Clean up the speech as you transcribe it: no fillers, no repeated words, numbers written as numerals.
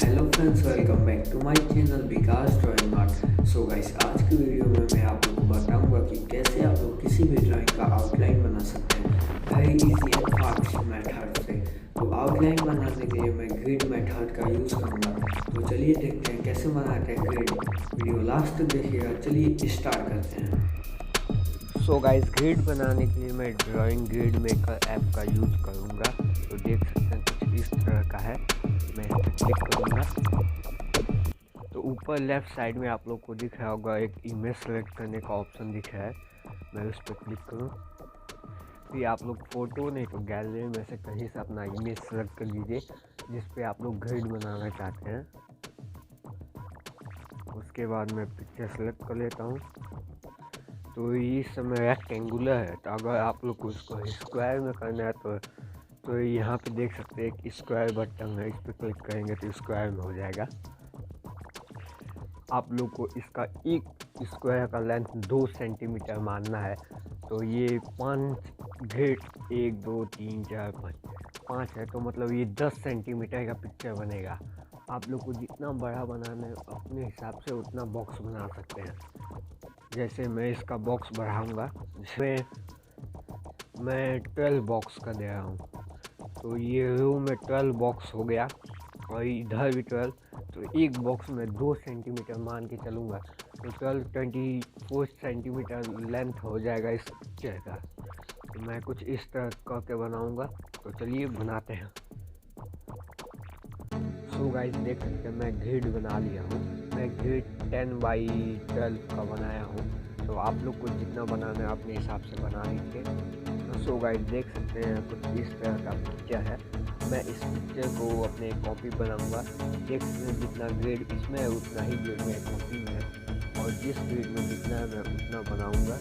Hello friends, welcome back to my channel Vikas drawing art. So guys, आज की video में मैं आप लोगों को बताऊंगा कि कैसे आप लोग किसी भी ड्राइंग का आउटलाइन बना सकते हैं very easy and fast method से। तो आउटलाइन बनाने के लिए मैं ग्रिड मेथड का यूज़ करूंगा। तो चलिए देखते हैं कैसे बनाते हैं ग्रिड। वीडियो लास्ट तक देखिएगा। चलिए स्टार्ट करते हैं। सो गाइस, ग्रिड बनाने के लिए मैं ड्राइंग ग्रिड मेकर ऐप का यूज़ करूँगा। तो देख सकते हैं कुछ इस तरह का है। मैं इस पर क्लिक करूँगा तो ऊपर लेफ्ट साइड में आप लोग को दिख रहा होगा एक इमेज सेलेक्ट करने का ऑप्शन दिख रहा है। मैं उस पर क्लिक करूँ फिर आप लोग फ़ोटो नहीं तो गैलरी में से कहीं से अपना इमेज सेलेक्ट कर लीजिए जिस पे आप लोग ग्रिड बनाना चाहते हैं। उसके बाद मैं पिक्चर सेलेक्ट कर लेता हूँ। तो इस समय रेक्टेंगुलर है, तो अगर आप लोग को इसको स्क्वायर में करना है तो यहाँ पे देख सकते हैं एक स्क्वायर बटन है, इस पर क्लिक करेंगे तो स्क्वायर में हो जाएगा। आप लोग को इसका एक स्क्वायर का लेंथ 2 सेंटीमीटर मानना है। तो ये 5 ग्रिड 1 2 3 4 5 है, तो मतलब ये 10 सेंटीमीटर का पिक्चर बनेगा। आप लोग को जितना बड़ा बनाना है अपने हिसाब से उतना बॉक्स बना सकते हैं। जैसे मैं इसका बॉक्स बढ़ाऊँगा, जिसमें मैं 12 बॉक्स का दे रहा हूँ। तो ये रो में 12 बॉक्स हो गया और इधर भी 12। तो एक बॉक्स में 2 सेंटीमीटर मान के चलूँगा तो 24 सेंटीमीटर लेंथ हो जाएगा इस पिक्चर का। तो मैं कुछ इस तरह करके बनाऊँगा। तो चलिए बनाते हैं। सो गाइस, देख सकते हैं मैं ग्रिड बना लिया हूँ। मैं ग्रिड 10x12 का बनाया हूँ। तो आप लोग को जितना बनाना है अपने हिसाब से बना लीजिए। सो गाइस, देख सकते हैं कुछ इस तरह का पिक्चर है। मैं इस पिक्चर को अपने कॉपी बनाऊंगा। देख सकते हैं जितना ग्रिड इसमें है उतना ही ग्रिड में कॉपी में है, और जिस ग्रिड में जितना है मैं उतना बनाऊंगा।